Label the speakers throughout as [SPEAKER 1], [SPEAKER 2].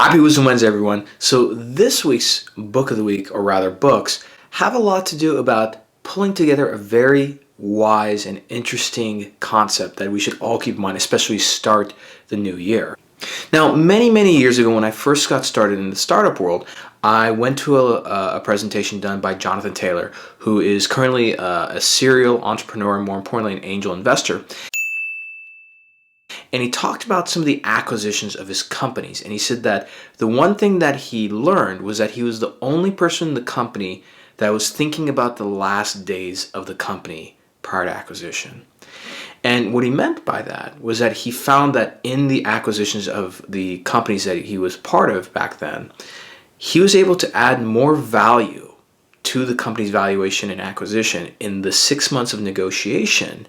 [SPEAKER 1] Happy Wisdom Wednesday, everyone. So this week's book of the week, or rather books, have a lot to do about pulling together a very wise and interesting concept that we should all keep in mind, especially start the new year. Now, many years ago when I first got started in the startup world, I went to a presentation done by Jonathan Taylor, who is currently a serial entrepreneur and more importantly an angel investor. And he talked about some of the acquisitions of his companies. And he said that the one thing that he learned was that he was the only person in the company that was thinking about the last days of the company prior to acquisition. And what he meant by that was that he found that in the acquisitions of the companies that he was part of back then, he was able to add more value to the company's valuation and acquisition in the 6 months of negotiation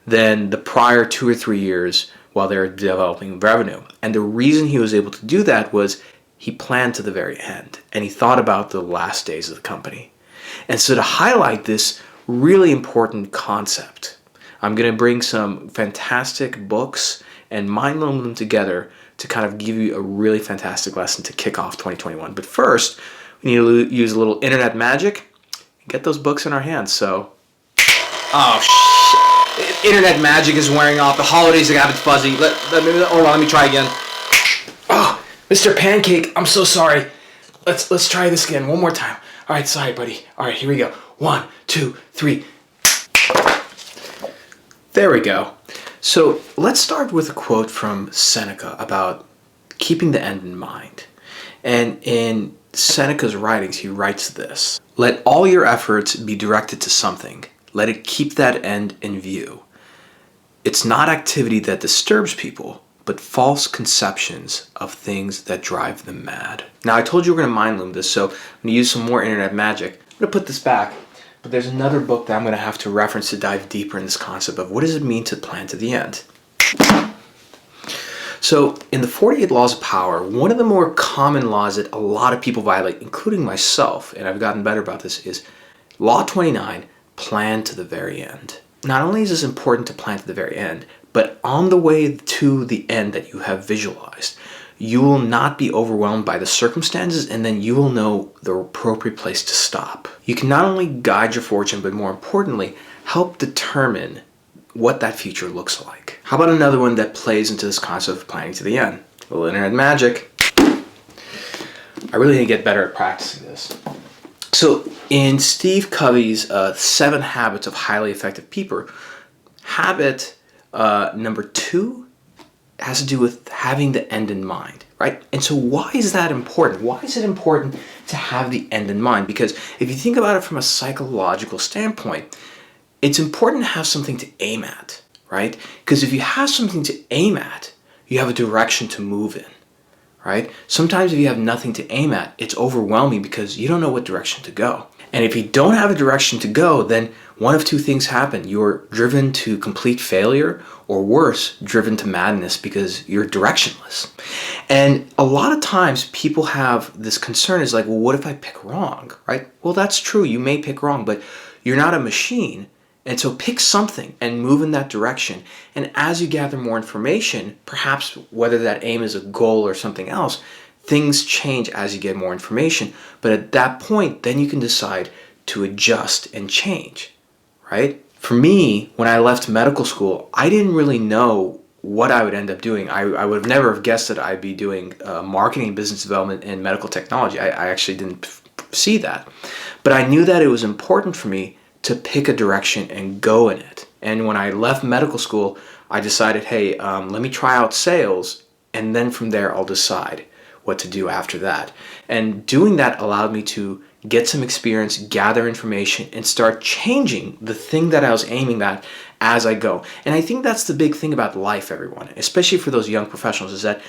[SPEAKER 1] than the prior 2 or 3 years while they were developing revenue. And the reason he was able to do that was he planned to the very end and he thought about the last days of the company. And so to highlight this really important concept, I'm going to bring some fantastic books and mind-blowing them together to kind of give you a really fantastic lesson to kick off 2021. But first, we need to use a little internet magic and get those books in our hands. So, internet magic is wearing off. The holidays are having fuzzy. Let me try again. Oh, Mr. Pancake, I'm so sorry. Let's try this again one more time. All right, sorry, buddy. All right, here we go. 1, 2, 3. There we go. So let's start with a quote from Seneca about keeping the end in mind. And in Seneca's writings, he writes this: "Let all your efforts be directed to something. Let it keep that end in view. It's not activity that disturbs people, but false conceptions of things that drive them mad." Now, I told you we're going to mind loom this, so I'm going to use some more internet magic. I'm going to put this back, but there's another book that I'm going to have to reference to dive deeper in this concept of what does it mean to plan to the end. So, in the 48 Laws of Power, one of the more common laws that a lot of people violate, including myself, and I've gotten better about this, is Law 29, plan to the very end. Not only is this important to plan to the very end, but on the way to the end that you have visualized, you will not be overwhelmed by the circumstances, and then you will know the appropriate place to stop. You can not only guide your fortune, but more importantly, help determine what that future looks like. How about another one that plays into this concept of planning to the end? A little internet magic. I really need to get better at practicing this. So in Steve Covey's 7 Habits of Highly Effective People, habit number 2 has to do with having the end in mind, right? And so why is that important? Why is it important to have the end in mind? Because if you think about it from a psychological standpoint, it's important to have something to aim at, right? Because if you have something to aim at, you have a direction to move in. Right? Sometimes if you have nothing to aim at, it's overwhelming because you don't know what direction to go. And if you don't have a direction to go, then one of two things happen. You're driven to complete failure, or worse, driven to madness because you're directionless. And a lot of times people have this concern is like, well, what if I pick wrong, right? Well, that's true. You may pick wrong, but you're not a machine. And so pick something and move in that direction. And as you gather more information, perhaps whether that aim is a goal or something else, things change as you get more information. But at that point, then you can decide to adjust and change, right? For me, when I left medical school, I didn't really know what I would end up doing. I would have never have guessed that I'd be doing marketing, business development, and medical technology. I actually didn't see that. But I knew that it was important for me to pick a direction and go in it. And when I left medical school, I decided, hey, let me try out sales, and then from there I'll decide what to do after that. And doing that allowed me to get some experience, gather information, and start changing the thing that I was aiming at as I go. And I think that's the big thing about life, everyone, especially for those young professionals, is that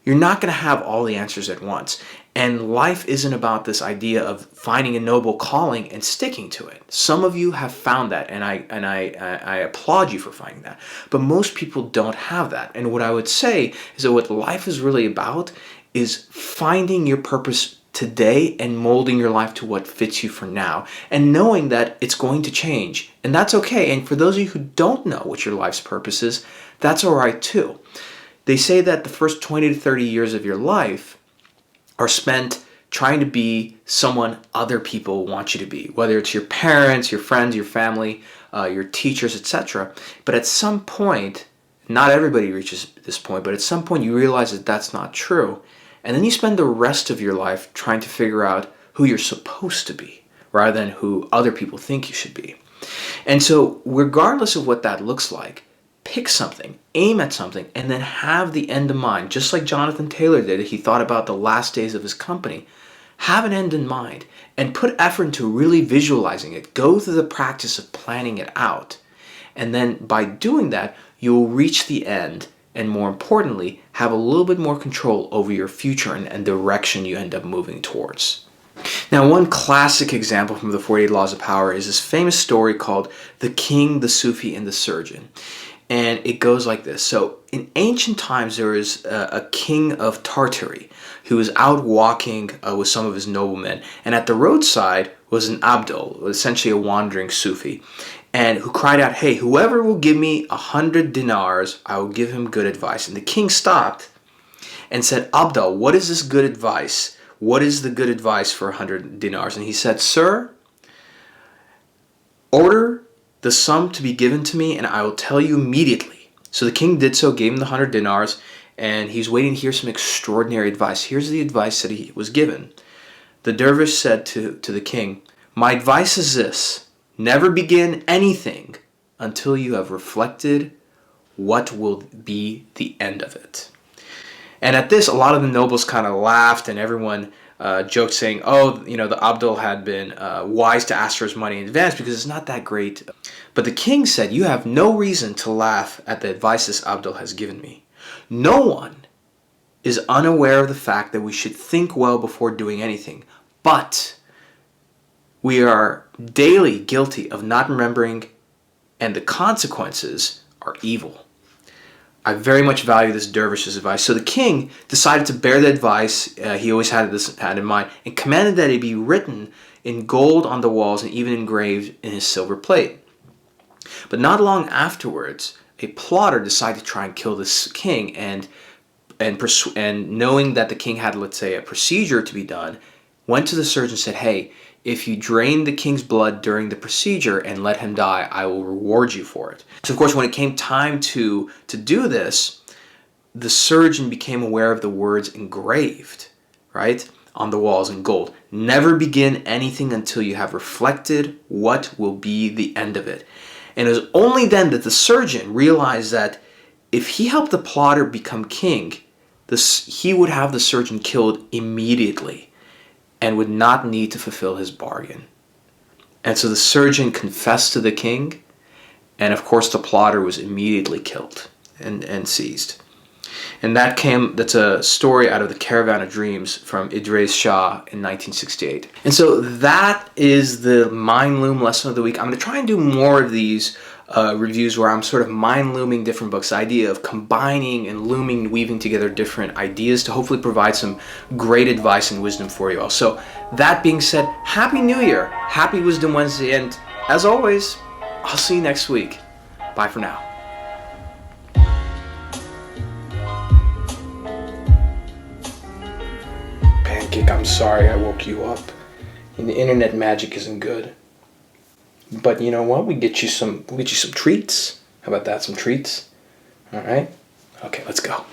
[SPEAKER 1] you're not going to have all the answers at once. And life isn't about this idea of finding a noble calling and sticking to it. Some of you have found that, and I applaud you for finding that. But most people don't have that. And what I would say is that what life is really about is finding your purpose today and molding your life to what fits you for now, and knowing that it's going to change. And that's okay. And for those of you who don't know what your life's purpose is, that's all right too. They say that the first 20 to 30 years of your life are spent trying to be someone other people want you to be, whether it's your parents, your friends, your family, your teachers, etc. But at some point, not everybody reaches this point, but at some point you realize that that's not true. And then you spend the rest of your life trying to figure out who you're supposed to be rather than who other people think you should be. And so regardless of what that looks like, pick something, aim at something, and then have the end in mind. Just like Jonathan Taylor did, he thought about the last days of his company. Have an end in mind and put effort into really visualizing it. Go through the practice of planning it out. And then by doing that, you'll reach the end and, more importantly, have a little bit more control over your future and direction you end up moving towards. Now, one classic example from the 48 Laws of Power is this famous story called The King, the Sufi, and the Surgeon. And it goes like this. So in ancient times, there was a king of Tartary who was out walking with some of his noblemen. And at the roadside was an Abdul, essentially a wandering Sufi, and who cried out, "Hey, whoever will give me 100 dinars, I will give him good advice." And the king stopped and said, "Abdul, what is this good advice? What is the good advice for 100 dinars?" And he said, "Sir, order the sum to be given to me, and I will tell you immediately." So the king did so, gave him the 100 dinars, and he's waiting to hear some extraordinary advice. Here's the advice that he was given. The dervish said to the king, "My advice is this: never begin anything until you have reflected what will be the end of it." And at this, a lot of the nobles kind of laughed, and everyone joked, saying, "Oh, the Abdul had been wise to ask for his money in advance because it's not that great." But the king said, "You have no reason to laugh at the advice this Abdul has given me. No one is unaware of the fact that we should think well before doing anything. But we are daily guilty of not remembering, and the consequences are evil." I very much value this dervish's advice. So the king decided to bear the advice. He always had this in mind, and commanded that it be written in gold on the walls and even engraved in his silver plate. But not long afterwards, a plotter decided to try and kill this king, and knowing that the king had, let's say, a procedure to be done, went to the surgeon and said, "Hey, if you drain the king's blood during the procedure and let him die, I will reward you for it." So of course, when it came time to do this, the surgeon became aware of the words engraved, right, on the walls in gold. "Never begin anything until you have reflected what will be the end of it." And it was only then that the surgeon realized that if he helped the plotter become king, he would have the surgeon killed immediately and would not need to fulfill his bargain. And so the surgeon confessed to the king, and of course the plotter was immediately killed and seized. And that's a story out of the Caravan of Dreams from Idris Shah in 1968. And so that is the Mind Loom lesson of the week. I'm going to try and do more of these reviews where I'm sort of mind looming different books, the idea of combining and looming, weaving together different ideas to hopefully provide some great advice and wisdom for you all. So that being said, Happy New Year, Happy Wisdom Wednesday, and as always, I'll see you next week. Bye for now. Pancake, I'm sorry I woke you up. And the internet magic isn't good. But you know what? We'll get you some treats. How about that? Some treats? All right? Okay, let's go.